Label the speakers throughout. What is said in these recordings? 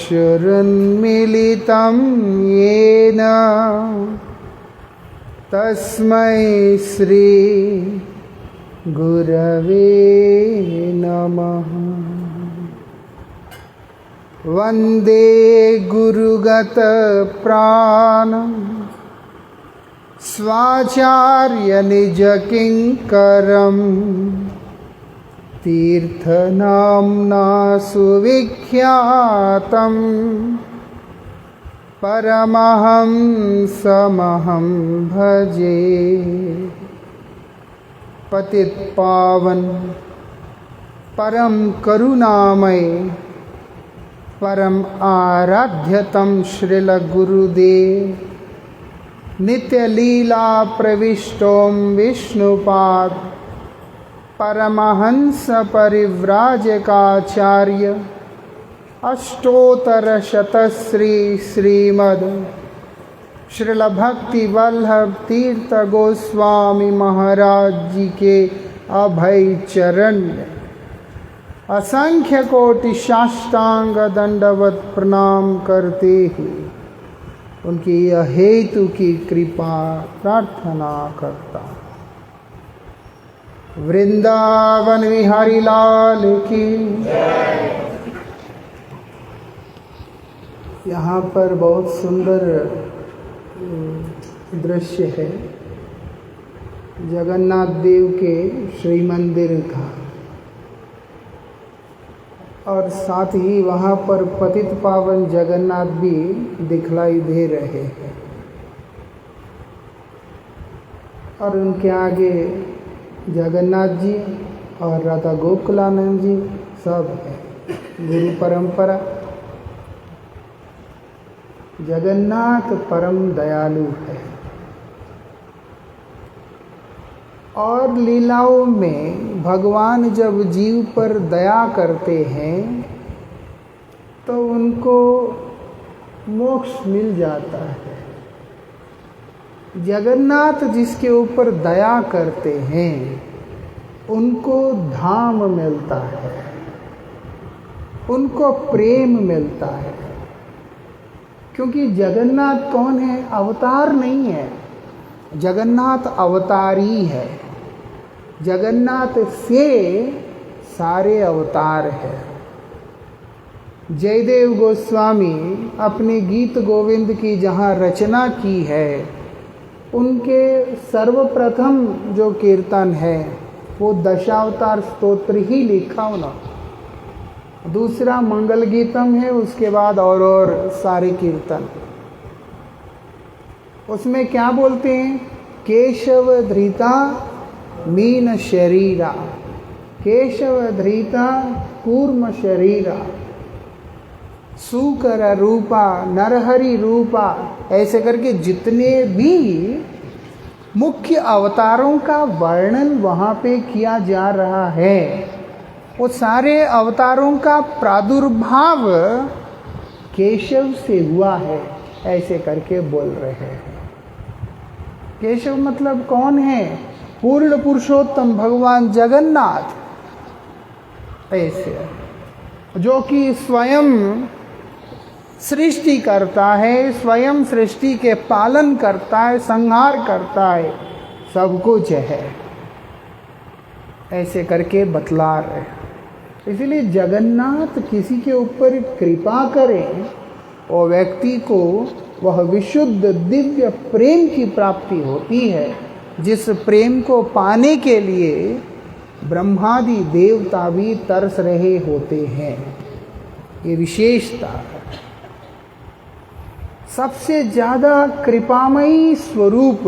Speaker 1: चक्षुरुन्मीलितं येन तस्मै श्री गुरवे नमः। वन्दे गुरुगत प्राणं स्वाचार्य निज किंकरं तीर्थनाम्ना सुविख्यातं परमहंसमहं भजे। पतित पावन परम करुणामय परम आराध्यतम श्रील गुरुदेव नित्य लीला प्रविष्टोम विष्णुपाद परमहंस परिव्राजकाचार्य अष्टोत्तर शतश्री श्रीमद् श्रील भक्ति वल्लभ तीर्थ गोस्वामी महाराज जी के अभय चरण असंख्य कोटि साष्टांग दंडवत प्रणाम करते हुए उनकी अहेतु की कृपा प्रार्थना करता हूँ। वृंदावन विहारी लाल की। यहाँ पर बहुत सुंदर दृश्य है जगन्नाथ देव के श्री मंदिर का, और साथ ही वहाँ पर पतित पावन जगन्नाथ भी दिखलाई दे रहे हैं, और उनके आगे जगन्नाथ जी और राधा गोकुलानंद जी सब है। गुरु परंपरा। जगन्नाथ परम दयालु है और लीलाओं में भगवान जब जीव पर दया करते हैं तो उनको मोक्ष मिल जाता है। जगन्नाथ जिसके ऊपर दया करते हैं उनको धाम मिलता है, उनको प्रेम मिलता है। क्योंकि जगन्नाथ कौन है? अवतार नहीं है, जगन्नाथ अवतारी है। जगन्नाथ से सारे अवतार है। जयदेव गोस्वामी अपने गीत गोविंद की जहाँ रचना की है, उनके सर्वप्रथम जो कीर्तन है वो दशावतार स्तोत्र ही लिखा होना। दूसरा मंगल गीतम है, उसके बाद और सारे कीर्तन। उसमें क्या बोलते हैं? केशव धृता मीन शरीरा, केशव धृता कूर्म शरीरा, सुकर रूपा नरहरि रूपा, ऐसे करके जितने भी मुख्य अवतारों का वर्णन वहाँ पे किया जा रहा है, वो सारे अवतारों का प्रादुर्भाव केशव से हुआ है, ऐसे करके बोल रहे हैं। केशव मतलब कौन है? पूर्ण पुरुषोत्तम भगवान जगन्नाथ, ऐसे जो कि स्वयं सृष्टि करता है, स्वयं सृष्टि के पालन करता है, संहार करता है, सब कुछ है, ऐसे करके बतला रहे। इसलिए जगन्नाथ किसी के ऊपर कृपा करें और व्यक्ति को वह विशुद्ध दिव्य प्रेम की प्राप्ति होती है, जिस प्रेम को पाने के लिए ब्रह्मादि देवता भी तरस रहे होते हैं। ये विशेषता है। सबसे ज़्यादा कृपामयी स्वरूप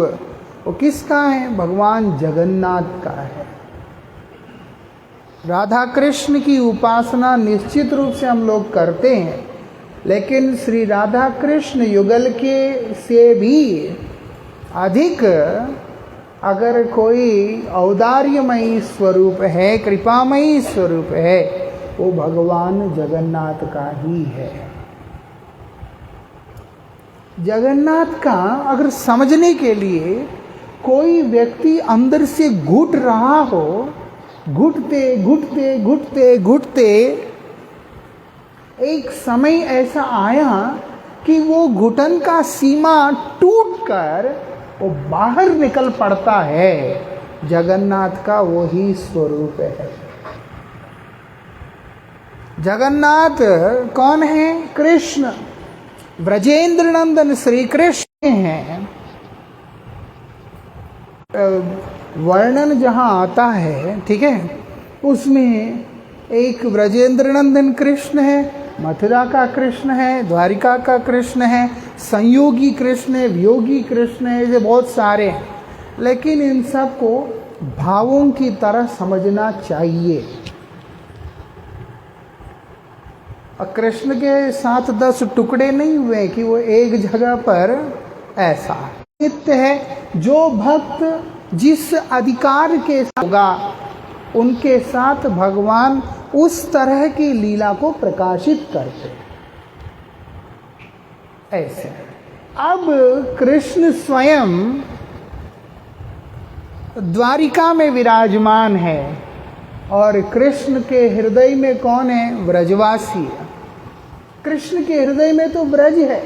Speaker 1: वो किसका है? भगवान जगन्नाथ का है। राधा कृष्ण की उपासना निश्चित रूप से हम लोग करते हैं, लेकिन श्री राधा कृष्ण युगल के से भी अधिक अगर कोई औदार्यमयी स्वरूप है, कृपामयी स्वरूप है, वो भगवान जगन्नाथ का ही है। जगन्नाथ का अगर समझने के लिए कोई व्यक्ति अंदर से घुट रहा हो, घुटते घुटते घुटते घुटते एक समय ऐसा आया कि वो घुटन का सीमा टूटकर वो बाहर निकल पड़ता है। जगन्नाथ का वही स्वरूप है। जगन्नाथ कौन है? कृष्ण, ब्रजेंद्र नंदन श्री कृष्ण हैं। वर्णन जहाँ आता है, ठीक है, उसमें एक ब्रजेंद्र नंदन कृष्ण है, मथुरा का कृष्ण है, द्वारिका का कृष्ण है, संयोगी कृष्ण है, वियोगी कृष्ण है, ये बहुत सारे हैं। लेकिन इन सब को भावों की तरह समझना चाहिए। कृष्ण के साथ 10 टुकड़े नहीं हुए कि वो एक जगह पर ऐसा नित्य है। जो भक्त जिस अधिकार के साथ होगा उनके साथ भगवान उस तरह की लीला को प्रकाशित करते ऐसे। अब कृष्ण स्वयं द्वारिका में विराजमान है और कृष्ण के हृदय में कौन है? व्रजवासी। कृष्ण के हृदय में तो व्रज है।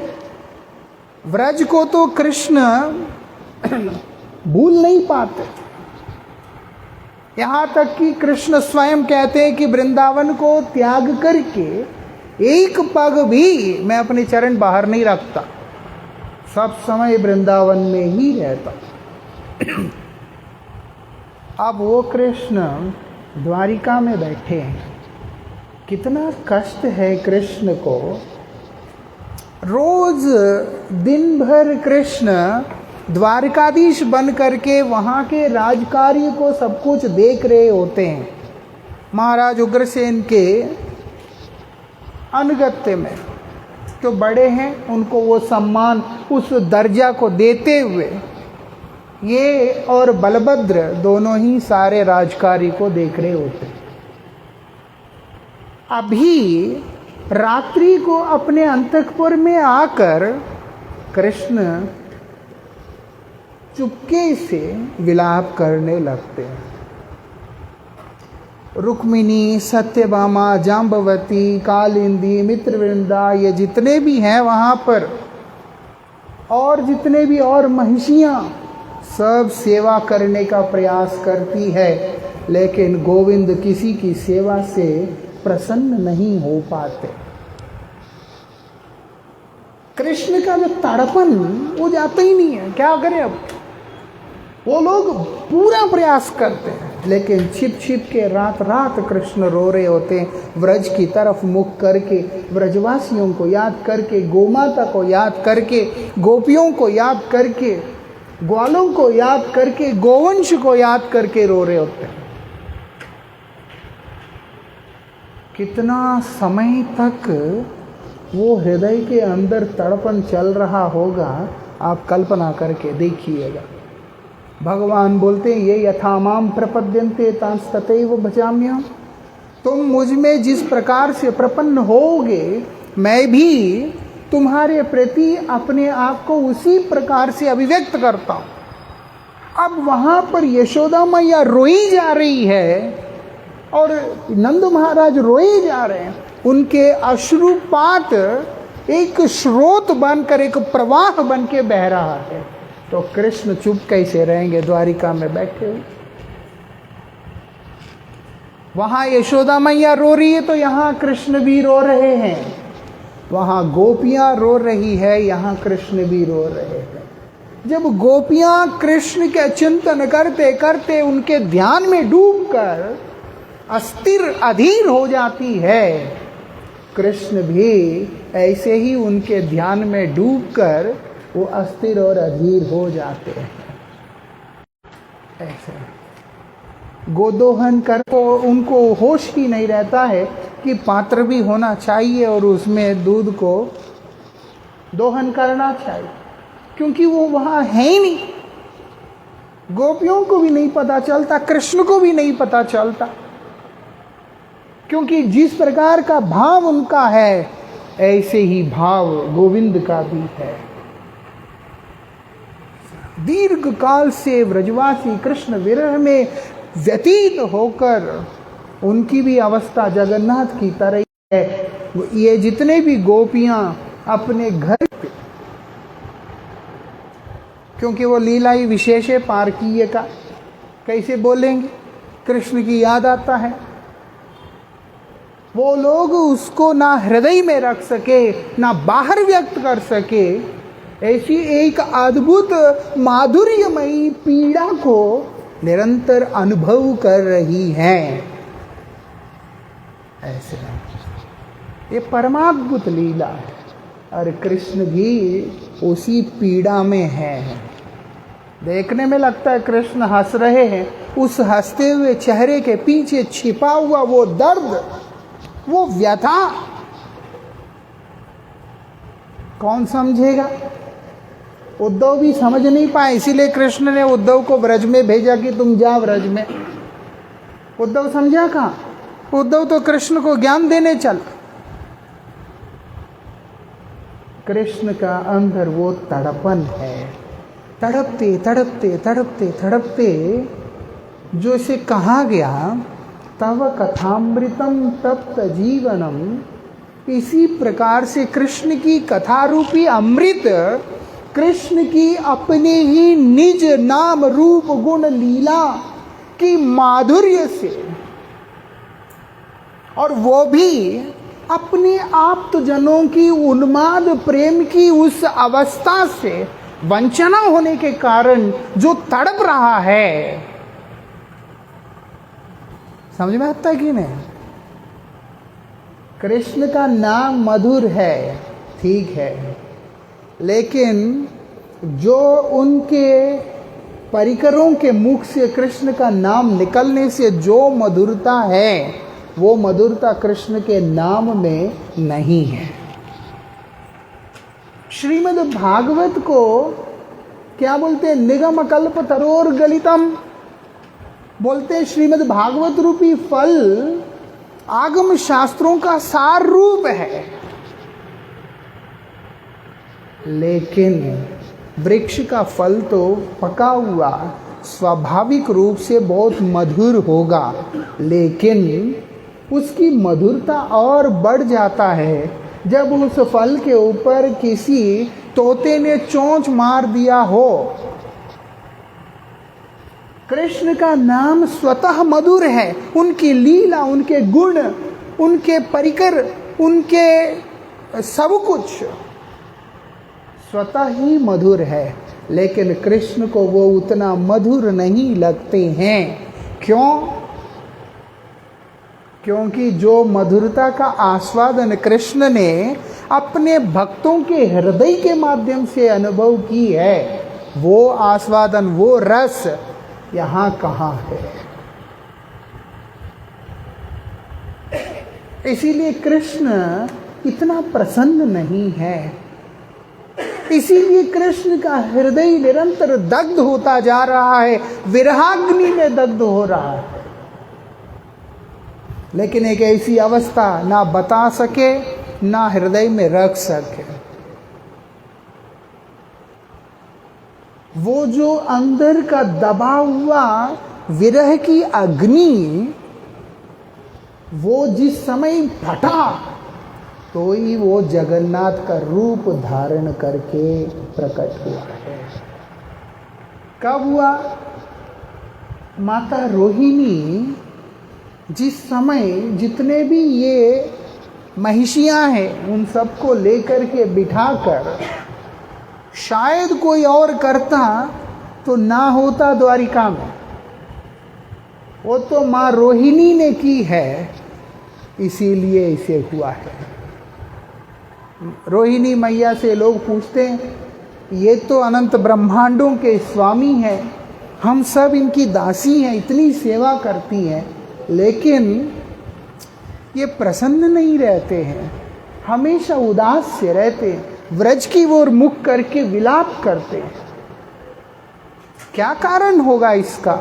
Speaker 1: व्रज को तो कृष्ण भूल नहीं पाते। यहाँ तक कि कृष्ण स्वयं कहते हैं कि वृंदावन को त्याग करके एक पग भी मैं अपने चरण बाहर नहीं रखता, सब समय वृंदावन में ही रहता। अब वो कृष्ण द्वारिका में बैठे हैं। कितना कष्ट है कृष्ण को। रोज दिन भर कृष्ण द्वारकाधीश बन करके वहाँ के राजकार्य को सब कुछ देख रहे होते हैं। महाराज उग्रसेन के अनुगत्य में जो बड़े हैं उनको वो सम्मान, उस दर्जा को देते हुए ये और बलभद्र दोनों ही सारे राजकार्य को देख रहे होते हैं। अभी रात्रि को अपने अंतःपुर में आकर कृष्ण चुपके से विलाप करने लगते हैं। रुक्मिणी, सत्यभामा, जाम्बवती, कालिंदी, मित्रवृंदा, ये जितने भी हैं वहाँ पर, और जितने भी और महिषियाँ सब सेवा करने का प्रयास करती है, लेकिन गोविंद किसी की सेवा से प्रसन्न नहीं हो पाते। कृष्ण का जो तड़पन वो जाता ही नहीं है। क्या करें अब? वो लोग पूरा प्रयास करते हैं, लेकिन छिप छिप के रात रात कृष्ण रो रहे होते हैं, व्रज की तरफ मुख करके, व्रजवासियों को याद करके, गोमाता को याद करके, गोपियों को याद करके, ग्वालों को याद करके, गोवंश को याद करके रो रहे होते हैं। कितना समय तक वो हृदय के अंदर तड़पन चल रहा होगा, आप कल्पना करके देखिएगा। भगवान बोलते हैं, ये यथा माम प्रपद्यन्ते तांस्ततैव भजाम्यहम्। तुम मुझ में जिस प्रकार से प्रपन्न होगे, मैं भी तुम्हारे प्रति अपने आप को उसी प्रकार से अभिव्यक्त करता हूँ। अब वहाँ पर यशोदा मैया रोई जा रही है और नंद महाराज रोए जा रहे हैं। उनके अश्रुपात एक स्रोत बनकर, एक प्रवाह बन के बह रहा है, तो कृष्ण चुप कैसे रहेंगे द्वारिका में बैठे हुए? वहाँ यशोदा मैया रो रही है तो यहाँ कृष्ण भी रो रहे हैं। वहाँ गोपियाँ रो रही है, यहाँ कृष्ण भी रो रहे हैं। जब गोपियाँ कृष्ण के चिंतन करते करते उनके ध्यान में डूबकर अस्थिर अधीर हो जाती है, कृष्ण भी ऐसे ही उनके ध्यान में डूबकर वो अस्थिर और अधीर हो जाते हैं। ऐसे गोदोहन कर को उनको होश ही नहीं रहता है कि पात्र भी होना चाहिए और उसमें दूध को दोहन करना चाहिए, क्योंकि वो वहाँ है ही नहीं। गोपियों को भी नहीं पता चलता, कृष्ण को भी नहीं पता चलता, क्योंकि जिस प्रकार का भाव उनका है ऐसे ही भाव गोविंद का भी है। दीर्घ काल से व्रजवासी कृष्ण विरह में व्यतीत होकर उनकी भी अवस्था जगन्नाथ की तरह है। ये जितने भी गोपियां अपने घर पे, क्योंकि वो लीला ही विशेष है पारकीय का, कैसे बोलेंगे, कृष्ण की याद आता है, वो लोग उसको ना हृदय में रख सके ना बाहर व्यक्त कर सके, ऐसी एक अद्भुत माधुर्यमयी पीड़ा को निरंतर अनुभव कर रही हैं। ऐसे ये परमाद्भुत लीला है और कृष्ण भी उसी पीड़ा में है। देखने में लगता है कृष्ण हंस रहे हैं, उस हंसते हुए चेहरे के पीछे छिपा हुआ वो दर्द, वो व्यथा कौन समझेगा? उद्धव भी समझ नहीं पाए, इसीलिए कृष्ण ने उद्धव को ब्रज में भेजा कि तुम जाओ ब्रज में। उद्धव समझा कहाँ? उद्धव तो कृष्ण को ज्ञान देने चल। कृष्ण का अंदर वो तड़पन है, तड़पते तड़पते तड़पते तड़पते, जो इसे कहा गया तव कथामृतम तप्त जीवनम, इसी प्रकार से कृष्ण की कथा रूपी अमृत, कृष्ण की अपने ही निज नाम रूप गुण लीला की माधुर्य से, और वो भी अपने आप्तजनों की उन्माद प्रेम की उस अवस्था से वंचना होने के कारण जो तड़प रहा है। समझ में आता है कि नहीं? कृष्ण का नाम मधुर है, ठीक है, लेकिन जो उनके परिकरों के मुख से कृष्ण का नाम निकलने से जो मधुरता है, वो मधुरता कृष्ण के नाम में नहीं है। श्रीमद् भागवत को क्या बोलते हैं? निगम कल्प तरोर गलितम बोलते हैं। श्रीमद् भागवत रूपी फल आगम शास्त्रों का सार रूप है, लेकिन वृक्ष का फल तो पका हुआ स्वाभाविक रूप से बहुत मधुर होगा, लेकिन उसकी मधुरता और बढ़ जाता है जब उस फल के ऊपर किसी तोते ने चोंच मार दिया हो। कृष्ण का नाम स्वतः मधुर है, उनकी लीला, उनके गुण, उनके परिकर, उनके सब कुछ स्वतः ही मधुर है, लेकिन कृष्ण को वो उतना मधुर नहीं लगते हैं। क्यों? क्योंकि जो मधुरता का आस्वादन कृष्ण ने अपने भक्तों के हृदय के माध्यम से अनुभव की है, वो आस्वादन, वो रस यहाँ कहाँ है? इसीलिए कृष्ण इतना प्रसन्न नहीं है, इसीलिए कृष्ण का हृदय निरंतर दग्ध होता जा रहा है, विरहाग्नि में दग्ध हो रहा है। लेकिन एक ऐसी अवस्था ना बता सके ना हृदय में रख सके। वो जो अंदर का दबा हुआ विरह की अग्नि, वो जिस समय फटा तो ही वो जगन्नाथ का रूप धारण करके प्रकट हुआ है। कब हुआ? माता रोहिणी जिस समय जितने भी ये महिषियां हैं उन सबको लेकर के बिठाकर, शायद कोई और करता तो ना होता द्वारिका में, वो तो माँ रोहिणी ने की है, इसीलिए इसे हुआ है। रोहिणी मैया से लोग पूछते हैं, ये तो अनंत ब्रह्मांडों के स्वामी हैं, हम सब इनकी दासी हैं, इतनी सेवा करती हैं, लेकिन ये प्रसन्न नहीं रहते हैं, हमेशा उदास से रहते हैं, व्रज की ओर मुख करके विलाप करते हैं। क्या कारण होगा इसका?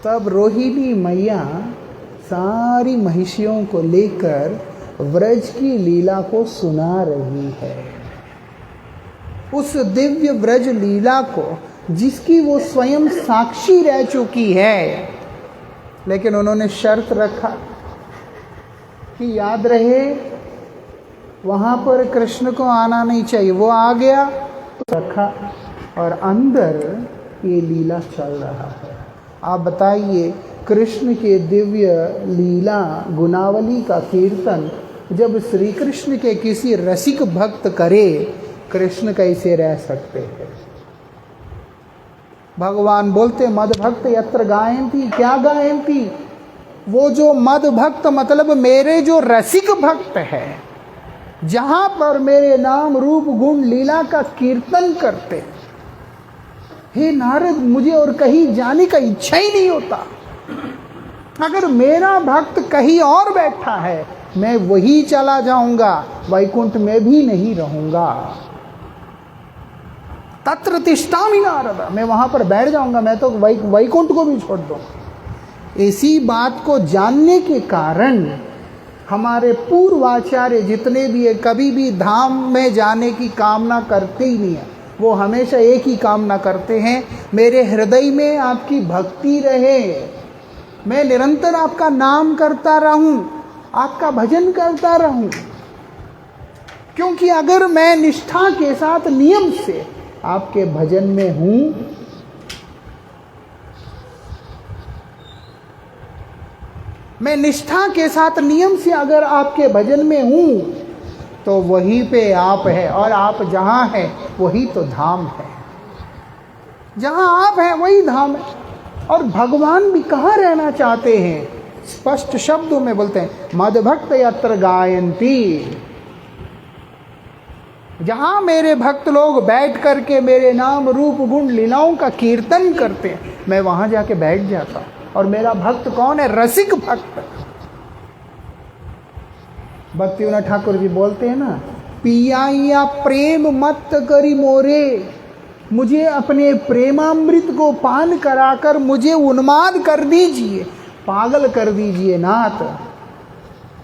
Speaker 1: तब रोहिणी मैया सारी महिषियों को लेकर व्रज की लीला को सुना रही है। उस दिव्य व्रज लीला को जिसकी वो स्वयं साक्षी रह चुकी है, लेकिन उन्होंने शर्त रखा, कि याद रहे वहाँ पर कृष्ण को आना नहीं चाहिए, वो आ गया तो रखा और अंदर ये लीला चल रहा है। आप बताइए, कृष्ण के दिव्य लीला गुणावली का कीर्तन जब श्री कृष्ण के किसी रसिक भक्त करे, कृष्ण कैसे रह सकते हैं? भगवान बोलते मद भक्त यत्र गायंती, क्या गायंती? वो जो मद भक्त मतलब मेरे जो रसिक भक्त है, जहां पर मेरे नाम रूप गुण लीला का कीर्तन करते, हे नारद मुझे और कहीं जाने का इच्छा ही नहीं होता। अगर मेरा भक्त कहीं और बैठा है, मैं वही चला जाऊंगा, वैकुंठ में भी नहीं रहूंगा। तत्र तिष्ठामि नारद, मैं वहां पर बैठ जाऊंगा, मैं तो वैकुंठ को भी छोड़ दूंगा। इसी बात को जानने के कारण हमारे पूर्वाचार्य जितने भी है, कभी भी धाम में जाने की कामना करते ही नहीं है। वो हमेशा एक ही कामना करते हैं, मेरे हृदय में आपकी भक्ति रहे, मैं निरंतर आपका नाम करता रहूं, आपका भजन करता रहूं। क्योंकि अगर मैं निष्ठा के साथ नियम से आपके भजन में हूं, मैं निष्ठा के साथ नियम से अगर आपके भजन में हूं, तो वहीं पे आप है, और आप जहां हैं वही तो धाम है। जहां आप हैं वही धाम है। और भगवान भी कहाँ रहना चाहते हैं? स्पष्ट शब्दों में बोलते हैं मद भक्त यत्र गायंती। जहां मेरे भक्त लोग बैठ करके मेरे नाम रूप गुण लीलाओं का कीर्तन करते हैं, मैं वहां जाके बैठ जाता हूं। और मेरा भक्त कौन है? रसिक भक्त। भक्तिविनोद ठाकुर जी बोलते हैं ना, पियाइया प्रेम मत करी मोरे, मुझे अपने प्रेमामृत को पान कराकर मुझे उन्माद कर दीजिए, पागल कर दीजिए नाथ।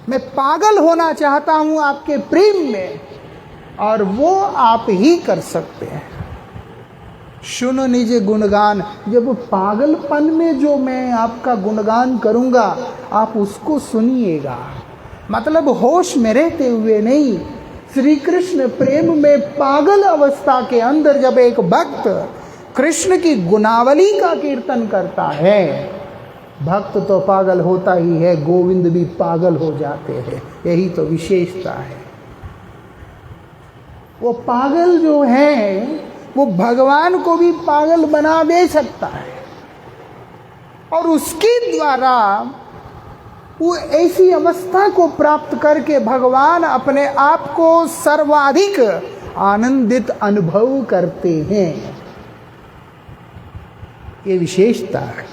Speaker 1: मैं पागल होना चाहता हूं आपके प्रेम में, और वो आप ही कर सकते हैं। सुनो निज गुणगान, जब पागलपन में जो मैं आपका गुणगान करूंगा, आप उसको सुनिएगा। मतलब होश में रहते हुए नहीं, श्री कृष्ण प्रेम में पागल अवस्था के अंदर जब एक भक्त कृष्ण की गुणावली का कीर्तन करता है, भक्त तो पागल होता ही है, गोविंद भी पागल हो जाते हैं। यही तो विशेषता है। वो पागल जो है, वो भगवान को भी पागल बना दे सकता है, और उसके द्वारा वो ऐसी अवस्था को प्राप्त करके भगवान अपने आप को सर्वाधिक आनंदित अनुभव करते हैं। ये विशेषता है।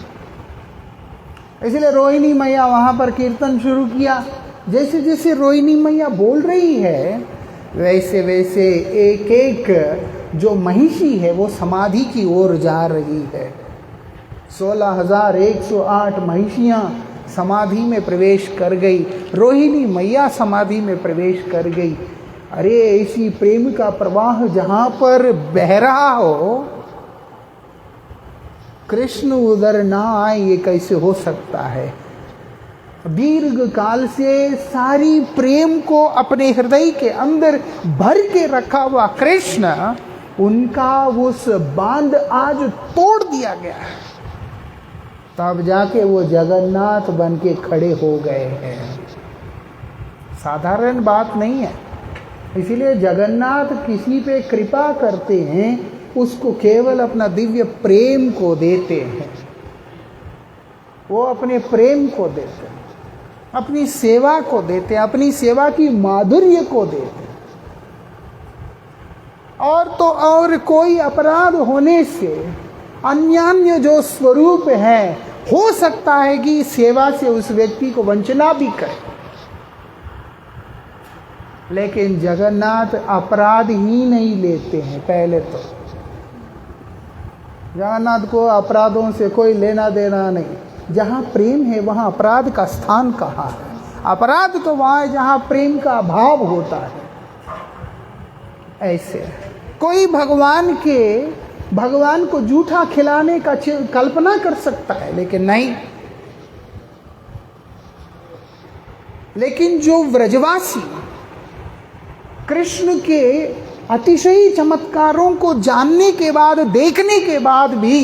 Speaker 1: इसलिए रोहिणी मैया वहां पर कीर्तन शुरू किया। जैसे जैसे रोहिणी मैया बोल रही है, वैसे वैसे एक एक जो महिषी है वो समाधि की ओर जा रही है। 16,108 महिषियां समाधि में प्रवेश कर गई। रोहिणी मैया समाधि में प्रवेश कर गई। अरे ऐसी प्रेम का प्रवाह जहां पर बह रहा हो, कृष्ण उधर ना आए, ये कैसे हो सकता है? दीर्घ काल से सारी प्रेम को अपने हृदय के अंदर भर के रखा हुआ कृष्ण, उनका उस बांध आज तोड़ दिया गया है। तब जाके वो जगन्नाथ बन के खड़े हो गए हैं। साधारण बात नहीं है। इसीलिए जगन्नाथ किसी पे कृपा करते हैं, उसको केवल अपना दिव्य प्रेम को देते हैं। वो अपने प्रेम को देते हैं, अपनी सेवा को देते हैं, अपनी सेवा की माधुर्य को देते हैं। और तो और कोई अपराध होने से अन्यान्य जो स्वरूप है, हो सकता है कि सेवा से उस व्यक्ति को वंचना भी करे, लेकिन जगन्नाथ अपराध ही नहीं लेते हैं। पहले तो जगन्नाथ को अपराधों से कोई लेना देना नहीं। जहाँ प्रेम है वहाँ अपराध का स्थान कहाँ है? अपराध तो वहाँ है जहाँ प्रेम का अभाव होता है। ऐसे कोई भगवान को जूठा खिलाने का कल्पना कर सकता है, लेकिन नहीं। लेकिन जो व्रजवासी कृष्ण के अतिशय चमत्कारों को जानने के बाद, देखने के बाद भी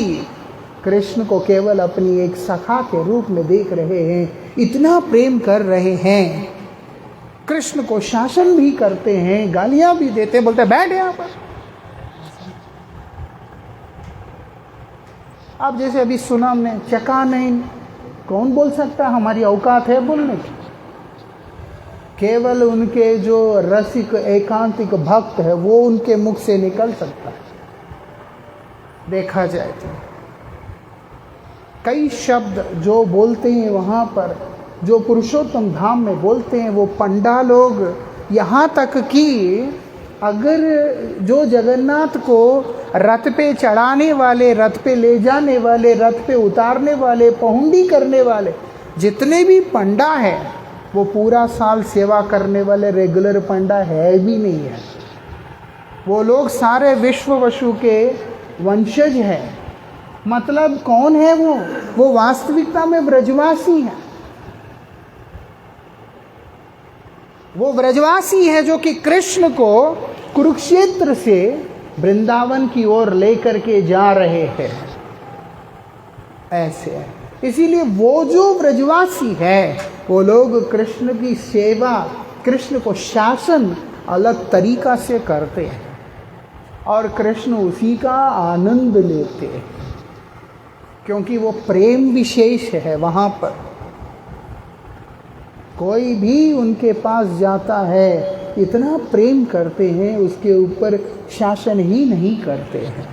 Speaker 1: कृष्ण को केवल अपनी एक सखा के रूप में देख रहे हैं, इतना प्रेम कर रहे हैं, कृष्ण को शासन भी करते हैं, गालियां भी देते हैं, बोलते हैं बैठ यहां पर। अब जैसे अभी सुना हमने चका नहीं, कौन बोल सकता है हमारी औकात है बोलने की? केवल उनके जो रसिक एकांतिक भक्त है वो उनके मुख से निकल सकता है। देखा जाए तो कई शब्द जो बोलते हैं वहाँ पर, जो पुरुषोत्तम धाम में बोलते हैं, वो पंडा लोग, यहाँ तक कि अगर जो जगन्नाथ को रथ पे चढ़ाने वाले, रथ पे ले जाने वाले, रथ पे उतारने वाले, पहुंडी करने वाले जितने भी पंडा हैं, वो पूरा साल सेवा करने वाले रेगुलर पंडा है भी नहीं है। वो लोग सारे विश्व वसु के वंशज हैं। मतलब कौन है वो वास्तविकता में ब्रजवासी है। वो ब्रजवासी है जो कि कृष्ण को कुरुक्षेत्र से वृंदावन की ओर लेकर के जा रहे हैं। ऐसे है, इसीलिए वो जो ब्रजवासी है वो लोग कृष्ण की सेवा, कृष्ण को शासन अलग तरीका से करते हैं और कृष्ण उसी का आनंद लेते हैं, क्योंकि वो प्रेम विशेष है। वहाँ पर कोई भी उनके पास जाता है, इतना प्रेम करते हैं, उसके ऊपर शासन ही नहीं करते हैं।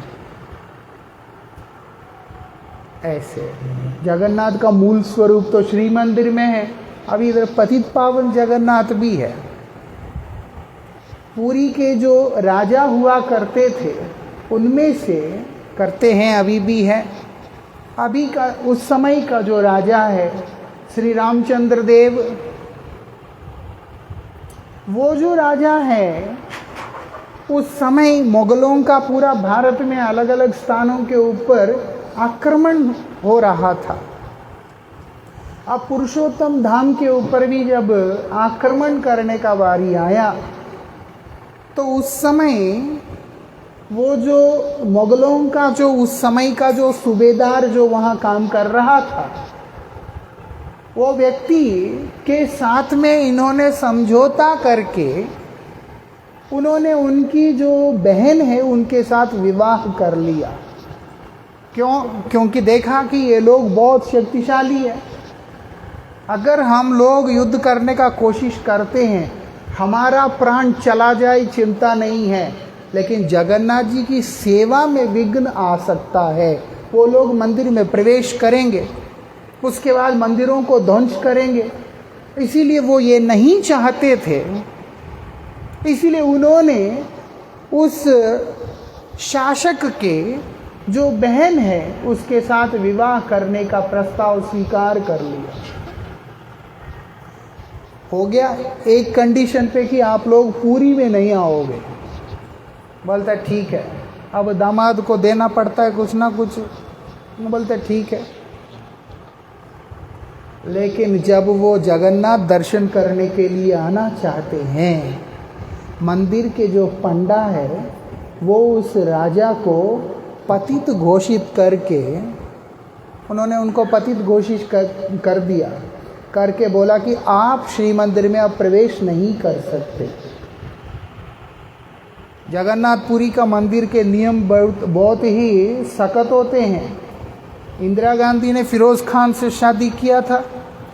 Speaker 1: ऐसे जगन्नाथ का मूल स्वरूप तो श्री मंदिर में है। अभी इधर पतित पावन जगन्नाथ भी है। पुरी के जो राजा हुआ करते थे उनमें से करते हैं, अभी भी है। अभी का उस समय का जो राजा है श्री रामचंद्र देव, वो जो राजा है उस समय मुगलों का पूरा भारत में अलग अलग स्थानों के ऊपर आक्रमण हो रहा था। अब पुरुषोत्तम धाम के ऊपर भी जब आक्रमण करने का बारी आया तो उस समय वो जो मुगलों का जो उस समय का जो सूबेदार जो वहाँ काम कर रहा था, वो व्यक्ति के साथ में इन्होंने समझौता करके उन्होंने उनकी जो बहन है उनके साथ विवाह कर लिया। क्योंकि देखा कि ये लोग बहुत शक्तिशाली है। अगर हम लोग युद्ध करने का कोशिश करते हैं, हमारा प्राण चला जाए चिंता नहीं है, लेकिन जगन्नाथ जी की सेवा में विघ्न आ सकता है। वो लोग मंदिर में प्रवेश करेंगे, उसके बाद मंदिरों को ध्वंस करेंगे, इसीलिए वो ये नहीं चाहते थे। इसीलिए उन्होंने उस शासक के जो बहन है उसके साथ विवाह करने का प्रस्ताव स्वीकार कर लिया। हो गया, एक कंडीशन पे कि आप लोग पूरी में नहीं आओगे। बोलता ठीक है, अब दामाद को देना पड़ता है कुछ ना कुछ, बोलते ठीक है। लेकिन जब वो जगन्नाथ दर्शन करने के लिए आना चाहते हैं, मंदिर के जो पंडा है वो उस राजा को पतित घोषित करके, उन्होंने उनको पतित घोषित कर दिया, करके बोला कि आप श्री मंदिर में अब प्रवेश नहीं कर सकते। जगन्नाथपुरी का मंदिर के नियम बहुत ही सख्त होते हैं। इंदिरा गांधी ने फिरोज खान से शादी किया था,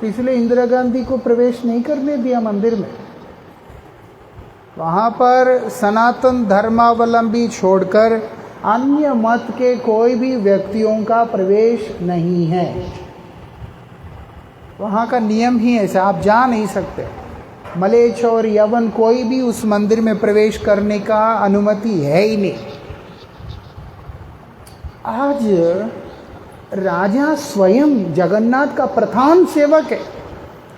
Speaker 1: इसलिए इंदिरा गांधी को प्रवेश नहीं करने दिया मंदिर में। वहाँ पर सनातन धर्मावलंबी छोड़कर अन्य मत के कोई भी व्यक्तियों का प्रवेश नहीं है। वहाँ का नियम ही ऐसा, आप जा नहीं सकते। मलेच्छ और यवन कोई भी उस मंदिर में प्रवेश करने का अनुमति है ही नहीं। आज राजा स्वयं जगन्नाथ का प्रधान सेवक है,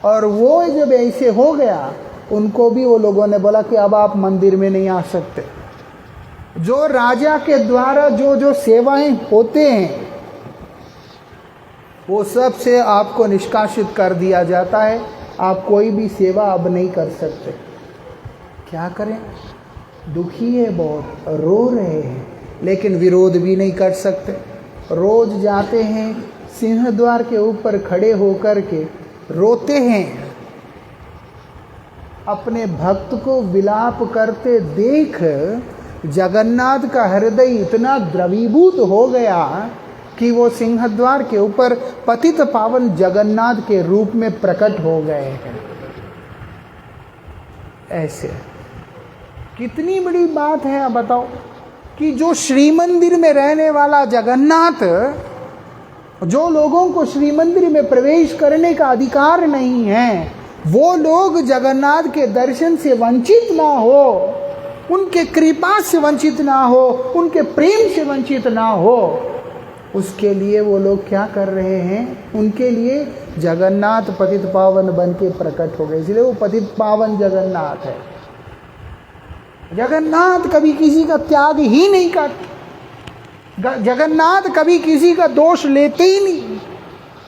Speaker 1: और वो जब ऐसे हो गया, उनको भी वो लोगों ने बोला कि अब आप मंदिर में नहीं आ सकते। जो राजा के द्वारा जो जो सेवाएं होते हैं वो सब से आपको निष्कासित कर दिया जाता है। आप कोई भी सेवा अब नहीं कर सकते। क्या करें, दुखी है बहुत, रो रहे हैं, लेकिन विरोध भी नहीं कर सकते। रोज जाते हैं सिंह द्वार के ऊपर खड़े होकर के रोते हैं, अपने भक्त को विलाप करते देख जगन्नाथ का हृदय इतना द्रवीभूत हो गया कि वो सिंहद्वार के ऊपर पतित पावन जगन्नाथ के रूप में प्रकट हो गए हैं। ऐसे कितनी बड़ी बात है, आप बताओ कि जो श्री मंदिर में रहने वाला जगन्नाथ, जो लोगों को श्री मंदिर में प्रवेश करने का अधिकार नहीं है, वो लोग जगन्नाथ के दर्शन से वंचित ना हो, उनके कृपा से वंचित ना हो, उनके प्रेम से वंचित ना हो, उसके लिए वो लोग क्या कर रहे हैं, उनके लिए जगन्नाथ पतित पावन बन के प्रकट हो गए, इसलिए वो पतित पावन जगन्नाथ है। जगन्नाथ कभी किसी का त्याग ही नहीं करते, जगन्नाथ कभी किसी का दोष लेते ही नहीं,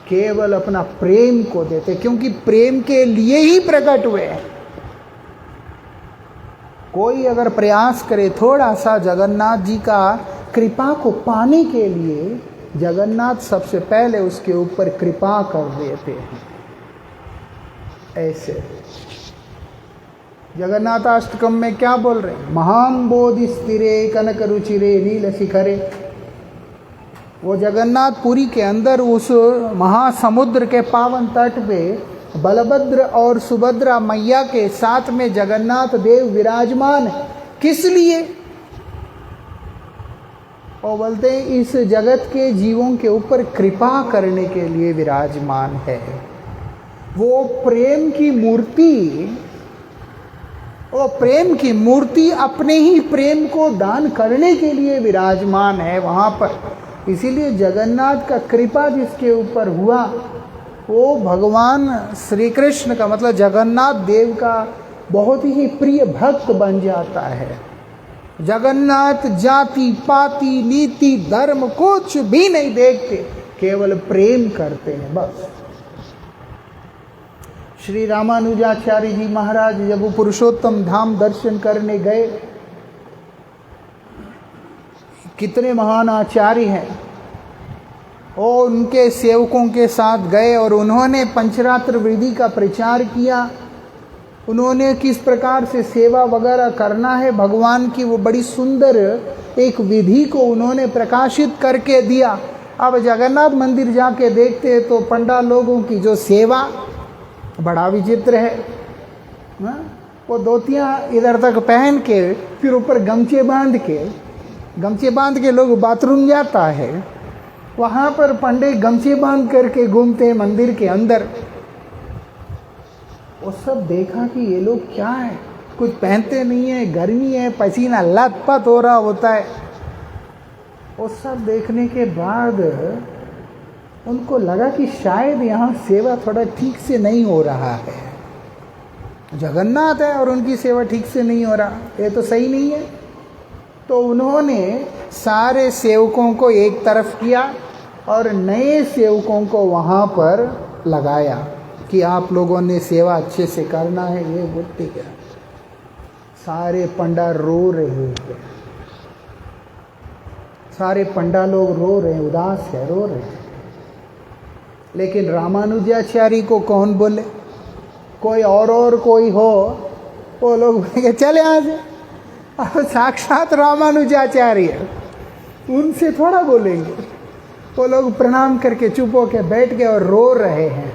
Speaker 1: केवल अपना प्रेम को देते, क्योंकि प्रेम के लिए ही प्रकट हुए हैं। कोई अगर प्रयास करे थोड़ा सा जगन्नाथ जी का कृपा को पाने के लिए, जगन्नाथ सबसे पहले उसके ऊपर कृपा कर देते हैं। ऐसे जगन्नाथाष्टकम में क्या बोल रहे हैं, महाम बोधि स्थिरे कनक रुचिरे नील शिखरे। वो जगन्नाथपुरी के अंदर उस महासमुद्र के पावन तट पे बलभद्र और सुभद्रा मैया के साथ में जगन्नाथ देव विराजमान है। किस लिए? और बोलते हैं इस जगत के जीवों के ऊपर कृपा करने के लिए विराजमान है। वो प्रेम की मूर्ति अपने ही प्रेम को दान करने के लिए विराजमान है वहाँ पर। इसीलिए जगन्नाथ का कृपा जिसके ऊपर हुआ, वो भगवान श्री कृष्ण का मतलब जगन्नाथ देव का बहुत ही प्रिय भक्त बन जाता है। जगन्नाथ जाति पाति नीति धर्म कुछ भी नहीं देखते, केवल प्रेम करते हैं बस। श्री रामानुजाचार्य जी महाराज जब वो पुरुषोत्तम धाम दर्शन करने गए, कितने महान आचार्य हैं, और उनके सेवकों के साथ गए और उन्होंने पंचरात्र विधि का प्रचार किया। उन्होंने किस प्रकार से सेवा वगैरह करना है भगवान की, वो बड़ी सुंदर एक विधि को उन्होंने प्रकाशित करके दिया। अब जगन्नाथ मंदिर जाके देखते हैं तो पंडा लोगों की जो सेवा बड़ा विचित्र है। वो धोतियाँ इधर तक पहन के फिर ऊपर गमछे बांध के लोग बाथरूम जाता है, वहाँ पर पंडे गमछे बांध करके घूमते हैं मंदिर के अंदर। वो सब देखा कि ये लोग क्या है, कुछ पहनते नहीं है, गर्मी है, पसीना लथपथ हो रहा होता है। वो सब देखने के बाद उनको लगा कि शायद यहाँ सेवा थोड़ा ठीक से नहीं हो रहा है। जगन्नाथ है और उनकी सेवा ठीक से नहीं हो रहा, ये तो सही नहीं है। तो उन्होंने सारे सेवकों को एक तरफ किया और नए सेवकों को वहाँ पर लगाया कि आप लोगों ने सेवा अच्छे से करना है, ये वो ठीक है। सारे पंडा रो रहे हैं, सारे पंडा लोग रो रहे हैं, उदास है, रो रहे हैं। लेकिन रामानुजाचार्य को कौन बोले? कोई और कोई हो, वो लोग बोलेंगे चले यहाँ से। अब साक्षात रामानुजाचार्य, उनसे थोड़ा बोलेंगे। वो लोग प्रणाम करके चुप होकर बैठ गए और रो रहे हैं।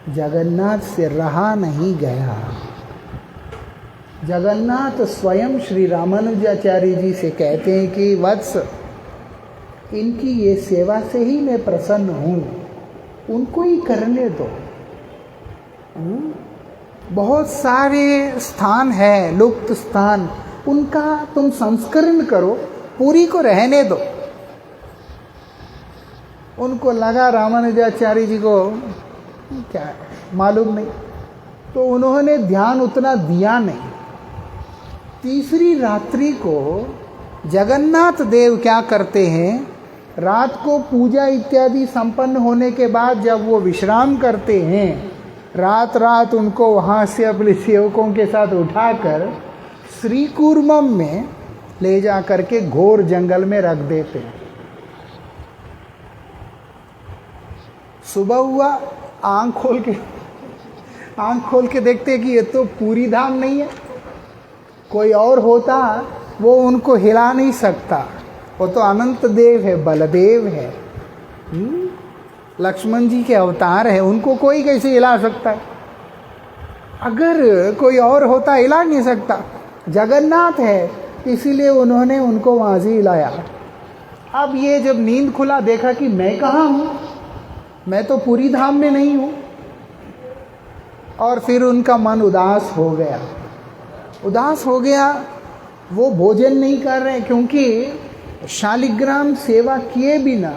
Speaker 1: जगन्नाथ से रहा नहीं गया। जगन्नाथ स्वयं श्री रामानुजाचार्य जी से कहते हैं कि वत्स, इनकी ये सेवा से ही मैं प्रसन्न हूँ, उनको ही करने दो। बहुत सारे स्थान है, लुप्त स्थान, उनका तुम संस्करण करो, पूरी को रहने दो। उनको लगा रामानुजाचार्य जी को क्या है मालूम नहीं, तो उन्होंने ध्यान उतना दिया नहीं। तीसरी रात्रि को जगन्नाथ देव क्या करते हैं, रात को पूजा इत्यादि संपन्न होने के बाद जब वो विश्राम करते हैं रात रात उनको वहाँ से अपने सेवकों के साथ उठाकर श्रीकूर्मम में ले जा करके घोर जंगल में रख देते हैं। सुबह हुआ, आंख खोल के देखते कि ये तो पूरी धाम नहीं है, कोई और होता वो उनको हिला नहीं सकता, वो तो अनंत देव है, बलदेव है, लक्ष्मण जी के अवतार है, उनको कोई कैसे हिला सकता है? अगर कोई और होता हिला नहीं सकता, जगन्नाथ है, इसीलिए उन्होंने उनको वहाँ से हिलाया। अब ये जब नींद खुला देखा कि मैं कहाँ हूँ, मैं तो पूरी धाम में नहीं हूँ, और फिर उनका मन उदास हो गया। वो भोजन नहीं कर रहे क्योंकि शालिग्राम सेवा किए बिना,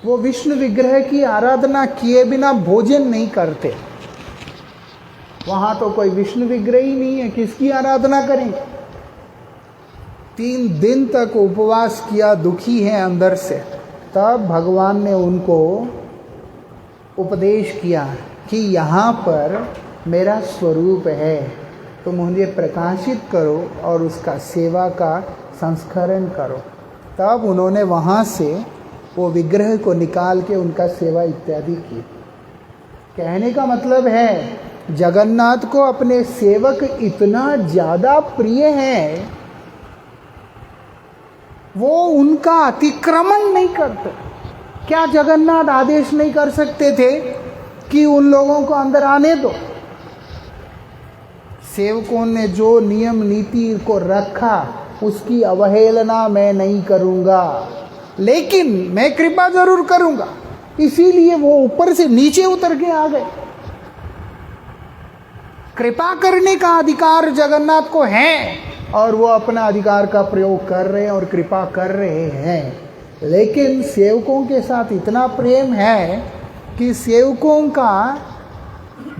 Speaker 1: वो विष्णु विग्रह की आराधना किए बिना भोजन नहीं करते। वहाँ तो कोई विष्णु विग्रह ही नहीं है, किसकी आराधना करें? 3 दिन तक उपवास किया, दुखी है अंदर से। तब भगवान ने उनको उपदेश किया कि यहाँ पर मेरा स्वरूप है, तुम मुझे प्रकाशित करो और उसका सेवा का संस्करण करो। तब उन्होंने वहाँ से वो विग्रह को निकाल के उनका सेवा इत्यादि की। कहने का मतलब है जगन्नाथ को अपने सेवक इतना ज़्यादा प्रिय है, वो उनका अतिक्रमण नहीं करते। क्या जगन्नाथ आदेश नहीं कर सकते थे कि उन लोगों को अंदर आने दो? सेवकों ने जो नियम नीति को रखा उसकी अवहेलना मैं नहीं करूँगा, लेकिन मैं कृपा जरूर करूँगा। इसीलिए वो ऊपर से नीचे उतर के आ गए। कृपा करने का अधिकार जगन्नाथ को है और वो अपना अधिकार का प्रयोग कर रहे हैं और कृपा कर रहे हैं, लेकिन सेवकों के साथ इतना प्रेम है कि सेवकों का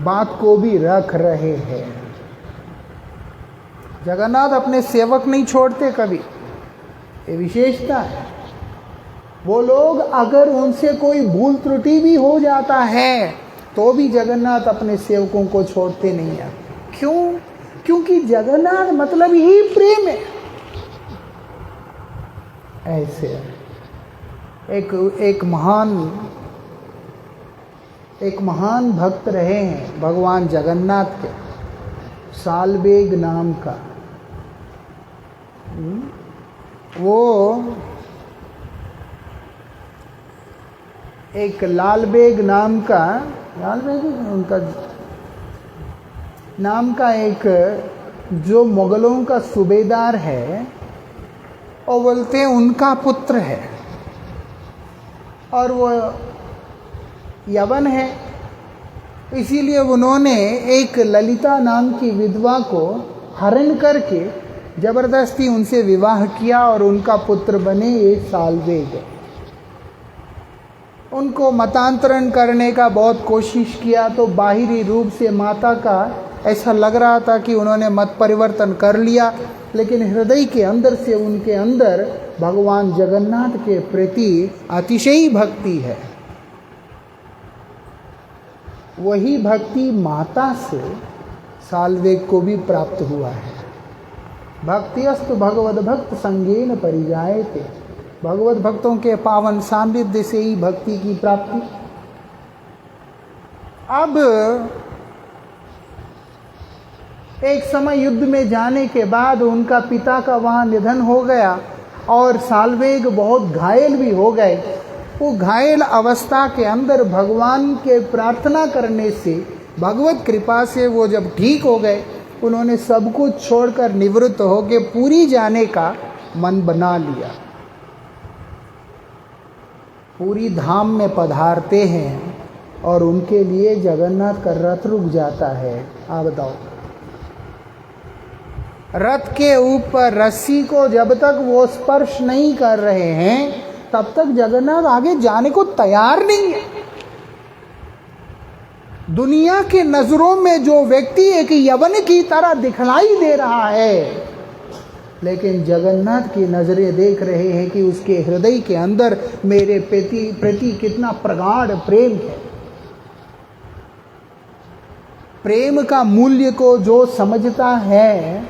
Speaker 1: बात को भी रख रहे हैं। जगन्नाथ अपने सेवक नहीं छोड़ते कभी, ये विशेषता है। वो लोग अगर उनसे कोई भूल त्रुटि भी हो जाता है तो भी जगन्नाथ अपने सेवकों को छोड़ते नहीं हैं। क्यों? क्योंकि जगन्नाथ मतलब ही प्रेम है। ऐसे एक महान भक्त रहे हैं भगवान जगन्नाथ के, सालबेग नाम का। वो एक लालबेग नाम का, लालबेग उनका नाम का एक जो मुगलों का सूबेदार है, और बोलते हैं उनका पुत्र है, और वो यवन है। इसीलिए उन्होंने एक ललिता नाम की विधवा को हरण करके जबरदस्ती उनसे विवाह किया और उनका पुत्र बने ये सालबेग। उनको मतांतरण करने का बहुत कोशिश किया तो बाहरी रूप से माता का ऐसा लग रहा था कि उन्होंने मत परिवर्तन कर लिया, लेकिन हृदय के अंदर से उनके अंदर भगवान जगन्नाथ के प्रति अतिशयी भक्ति है। वही भक्ति माता से सालवेग को भी प्राप्त हुआ है। भक्तिस्तु भगवद भक्त संगेन परिजायते। भगवत भक्तों के पावन सानिध्य से ही भक्ति की प्राप्ति। अब एक समय युद्ध में जाने के बाद उनका पिता का वहाँ निधन हो गया और सालवेग बहुत घायल भी हो गए। वो घायल अवस्था के अंदर भगवान के प्रार्थना करने से, भगवत कृपा से वो जब ठीक हो गए, उन्होंने सब कुछ छोड़कर निवृत्त होकर पूरी जाने का मन बना लिया। पूरी धाम में पधारते हैं और उनके लिए जगन्नाथ का रथ रुक जाता है। आप बताओ, रथ के ऊपर रस्सी को जब तक वो स्पर्श नहीं कर रहे हैं तब तक जगन्नाथ आगे जाने को तैयार नहीं है। दुनिया के नजरों में जो व्यक्ति एक यवन की तरह दिखलाई दे रहा है, लेकिन जगन्नाथ की नजरें देख रहे हैं कि उसके हृदय के अंदर मेरे प्रति कितना प्रगाढ़ प्रेम है। प्रेम का मूल्य को जो समझता है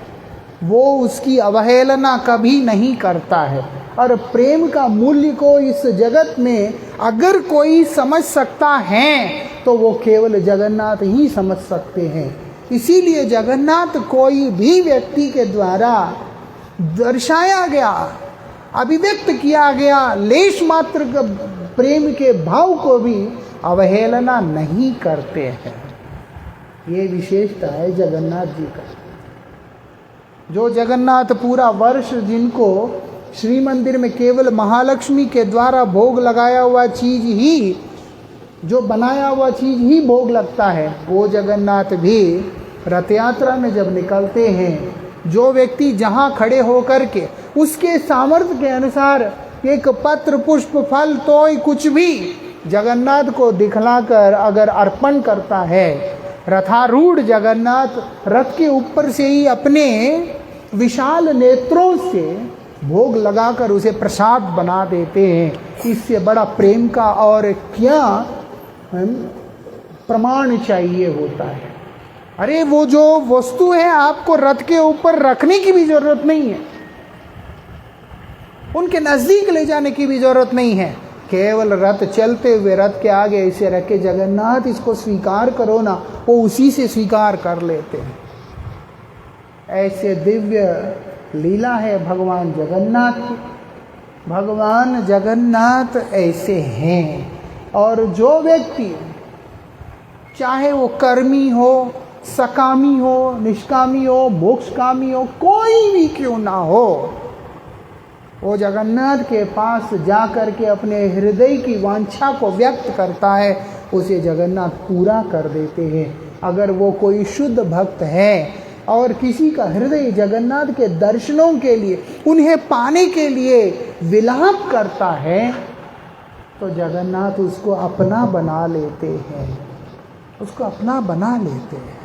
Speaker 1: वो उसकी अवहेलना कभी नहीं करता है। और प्रेम का मूल्य को इस जगत में अगर कोई समझ सकता है तो वो केवल जगन्नाथ ही समझ सकते हैं। इसीलिए जगन्नाथ कोई भी व्यक्ति के द्वारा दर्शाया गया, अभिव्यक्त किया गया लेश मात्र प्रेम के भाव को भी अवहेलना नहीं करते हैं। ये विशेषता है जगन्नाथ जी का। जो जगन्नाथ पूरा वर्ष जिनको श्री मंदिर में केवल महालक्ष्मी के द्वारा भोग लगाया हुआ चीज ही, जो बनाया हुआ चीज ही भोग लगता है, वो जगन्नाथ भी रथ यात्रा में जब निकलते हैं, जो व्यक्ति जहाँ खड़े होकर के उसके सामर्थ्य के अनुसार एक पत्र पुष्प फल तोय कुछ भी जगन्नाथ को दिखलाकर अगर अर्पण करता है, रथारूढ़ जगन्नाथ रथ के ऊपर से ही अपने विशाल नेत्रों से भोग लगाकर उसे प्रसाद बना देते हैं। इससे बड़ा प्रेम का और क्या प्रमाण चाहिए होता है। अरे वो जो वस्तु है आपको रथ के ऊपर रखने की भी जरूरत नहीं है, उनके नजदीक ले जाने की भी जरूरत नहीं है। केवल रथ चलते हुए रथ के आगे इसे रख के जगन्नाथ इसको स्वीकार करो ना, वो उसी से स्वीकार कर लेते हैं। ऐसे दिव्य लीला है भगवान जगन्नाथ की। भगवान जगन्नाथ ऐसे हैं। और जो व्यक्ति चाहे वो कर्मी हो, सकामी हो, निष्कामी हो, मोक्षकामी हो, कोई भी क्यों ना हो, वो जगन्नाथ के पास जाकर के अपने हृदय की वांछा को व्यक्त करता है, उसे जगन्नाथ पूरा कर देते हैं। अगर वो कोई शुद्ध भक्त है और किसी का हृदय जगन्नाथ के दर्शनों के लिए, उन्हें पाने के लिए विलाप करता है, तो जगन्नाथ उसको अपना बना लेते हैं, उसको अपना बना लेते हैं।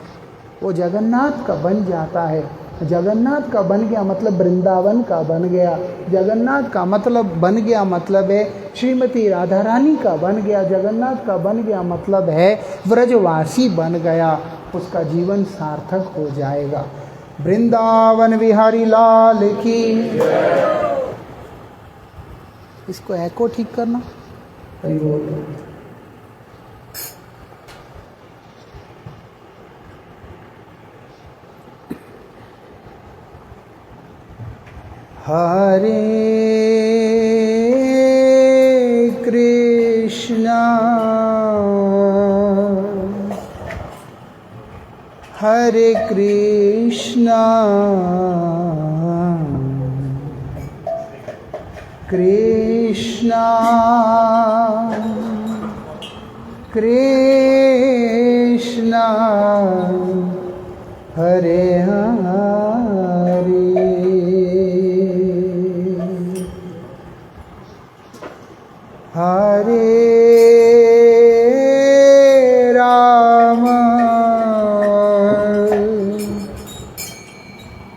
Speaker 1: वो जगन्नाथ का बन जाता है। जगन्नाथ का बन गया मतलब वृंदावन का बन गया। जगन्नाथ का मतलब बन गया मतलब है श्रीमती राधा रानी का बन गया। जगन्नाथ का बन गया मतलब है व्रजवासी बन गया। उसका जीवन सार्थक हो जाएगा। वृंदावन बिहारी लाल की। इसको एको ठीक करना। हरे कृष्णा हरे कृष्णा कृष्णा कृष्णा हरे हरे हरे राम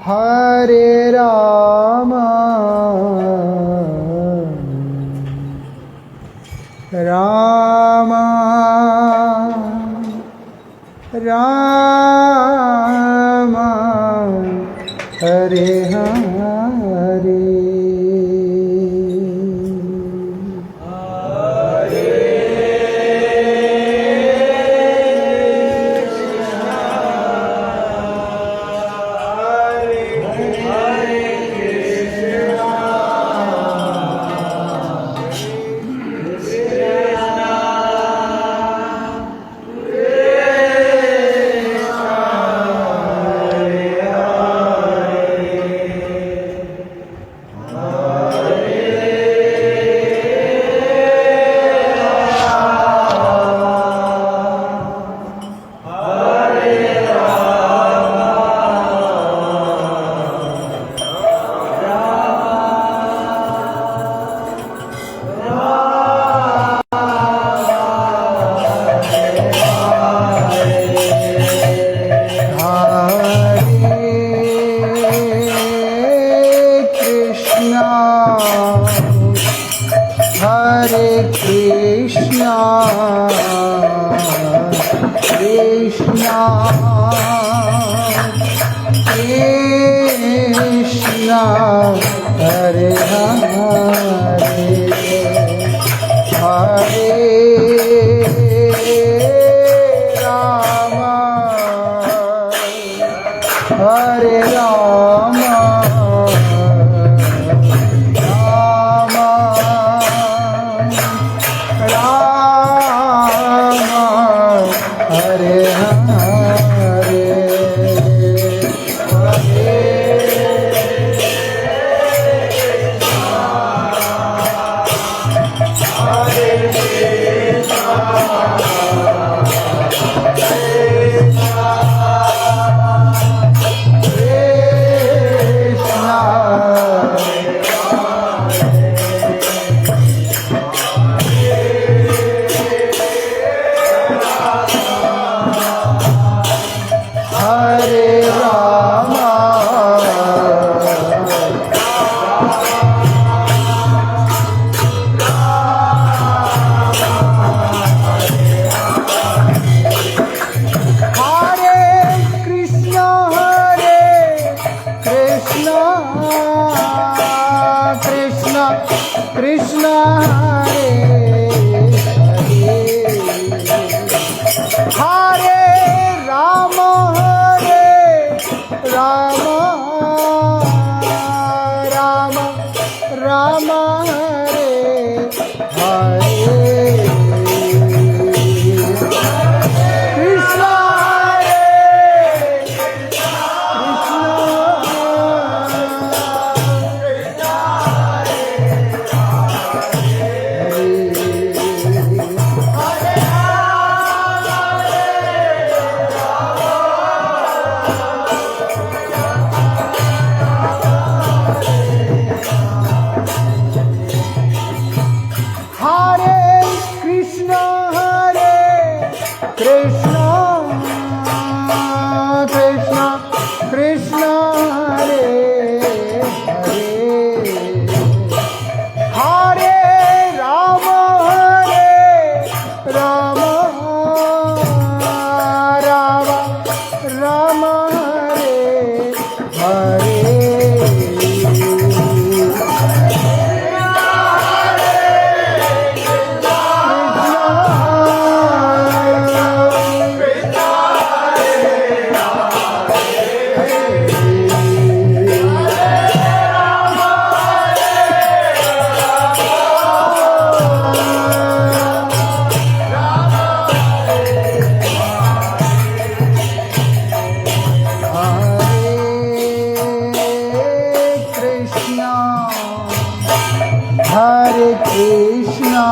Speaker 1: हरे राम राम राम हरे हरे हरे हरे राम हरे कृष्ण हरे राम राम राम हरे Krishna Hare Krishna,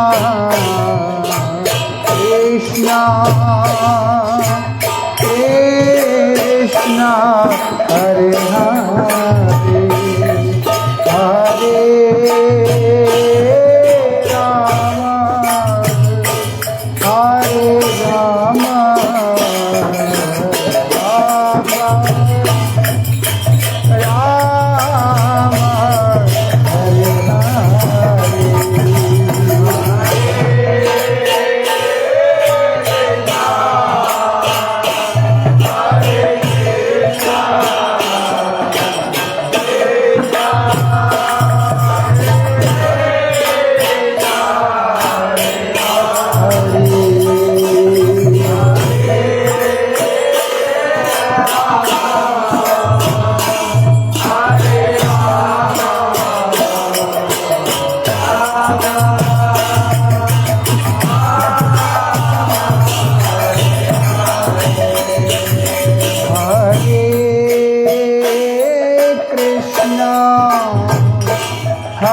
Speaker 1: Krishna, Krishna, Hare Hare, Hare Rama, Hare Rama,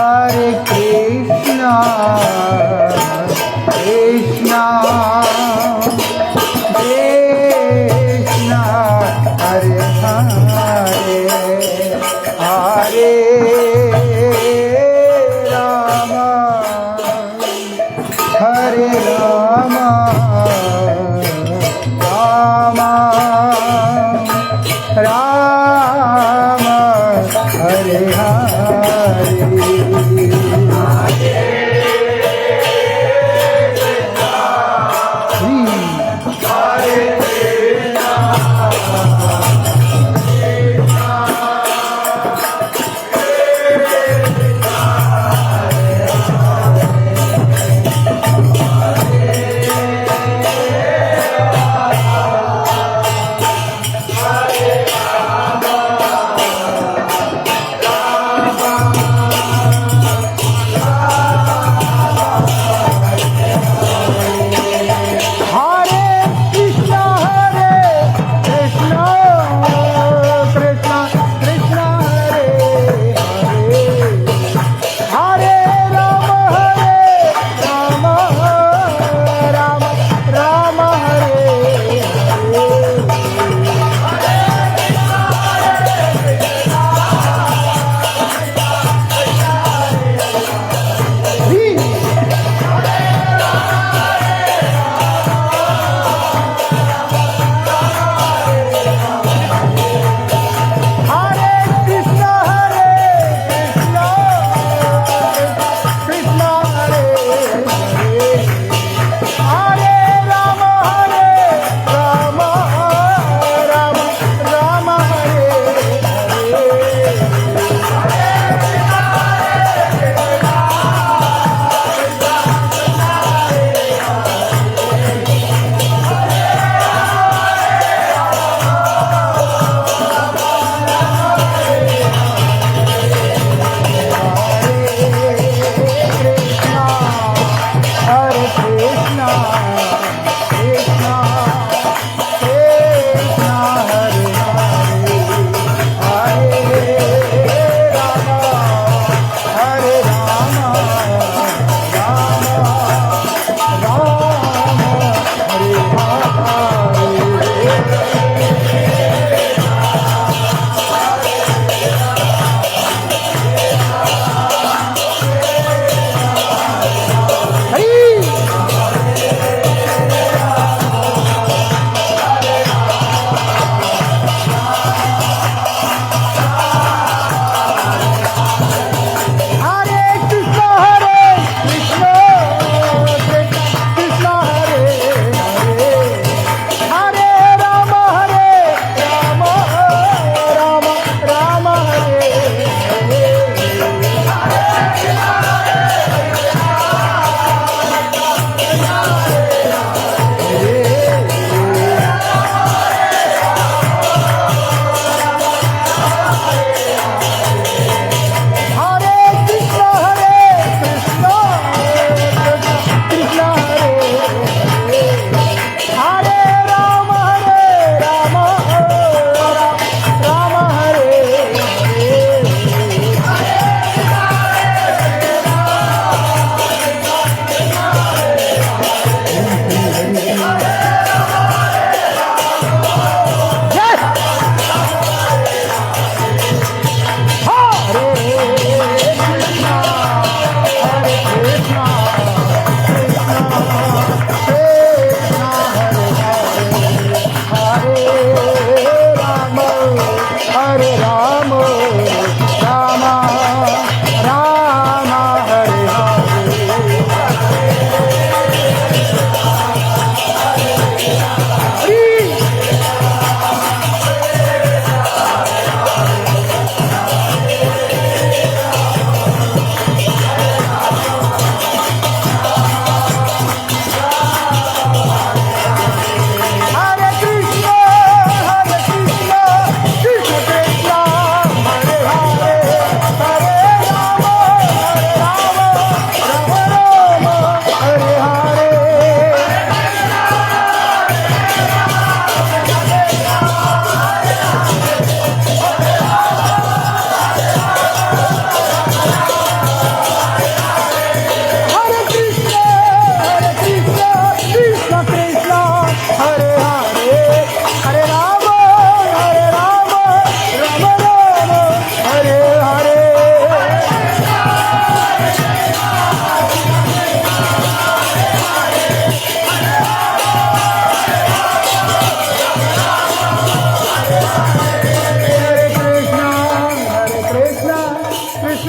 Speaker 1: Hare Krishna, Krishna, Krishna, Hare Hare, Hare Rama, Hare Rama, Rama, Rama, Hare Hare.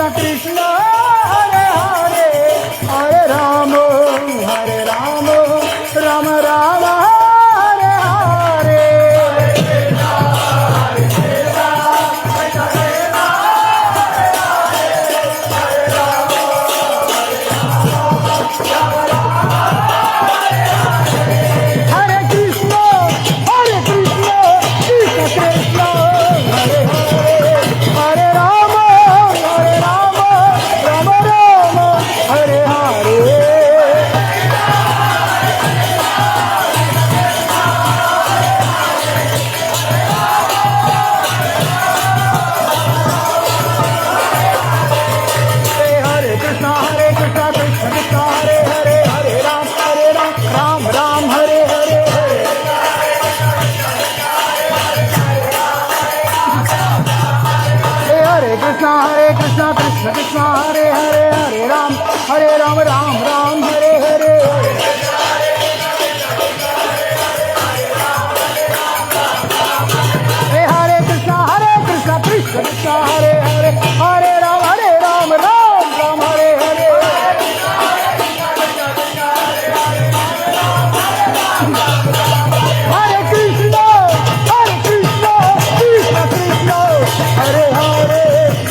Speaker 1: Krishna Krishna Hare Hare, हरे राम राम राम हरे हरे। हरे कृष्ण कृष्ण कृष्ण हरे हरे, हरे राम राम राम हरे हरे। हरे कृष्ण कृष्ण कृष्ण हरे हरे, हरे राम राम राम हरे हरे। हरे कृष्ण कृष्ण कृष्ण हरे हरे, हरे राम राम राम हरे हरे। हरे कृष्ण कृष्ण कृष्ण हरे हरे, हरे राम राम राम हरे हरे। हरे कृष्ण कृष्ण कृष्ण हरे हरे, हरे राम राम राम हरे हरे। हरि हरे कृष्ण कृष्ण कृष्ण हरे हरे,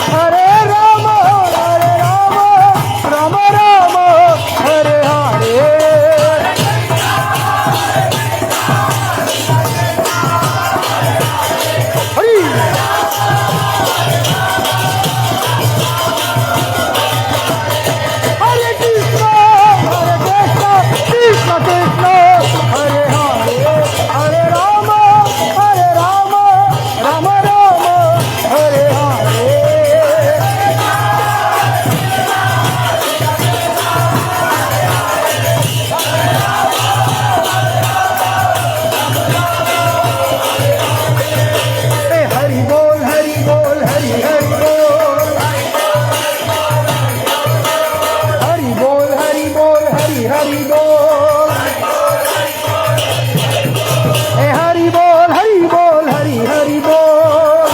Speaker 1: हरे राम राम राम हरे हरे। हरि बोल हरि बोल हरि हरि बोल, हरि बोल हरि बोल हरि हरि बोल। हरि बोल हरि बोल हरि हरि बोल,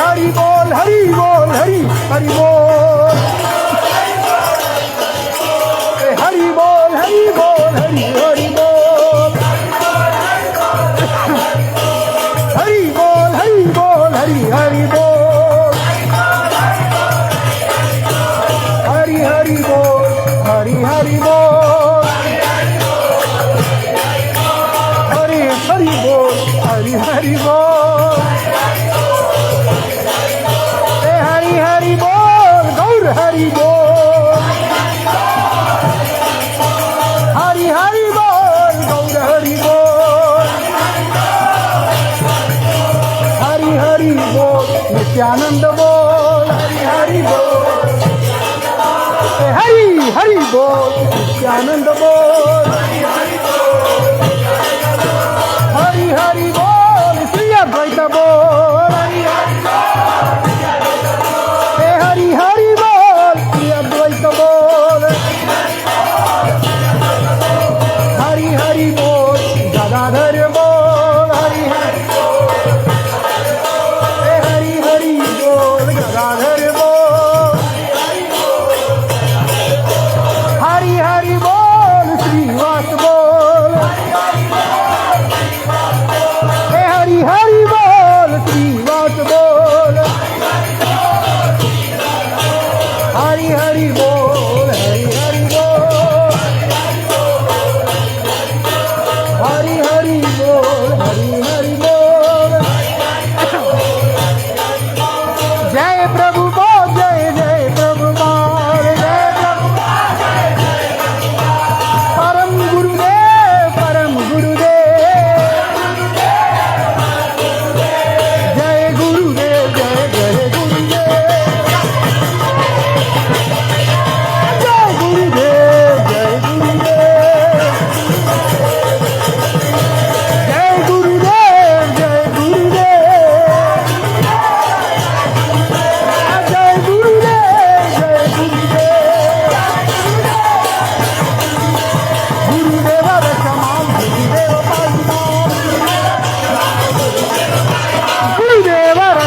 Speaker 1: हरि बोल हरि बोल हरि हरि बोल। हरि बोल हरि बोल हरि हरि बोल, हरि बोल हरि बोल हरि हरि बोल। हरि हरि बोल हरि हरि बोल, हरि हरि बोल हरि हरि बोल। हरि हरि बोल गौर हरि बोल, हरि हरि बोल गौर हरि बोल। हरि हरि बोल नित्यानंद बोल, हरि हरि बोल। हरि हरि बोल नित्यानंद बोल, हरि हरि बोल श्री अद्वैत बोल। हरि हरि बोल श्री अद्वैत बोल, हरि हरि बोल गदाधर बोल। हरि हरि हरि बोल गदाधर बोल, हरि हरि बोल श्रीवास बोल। हरि हरि बोल श्री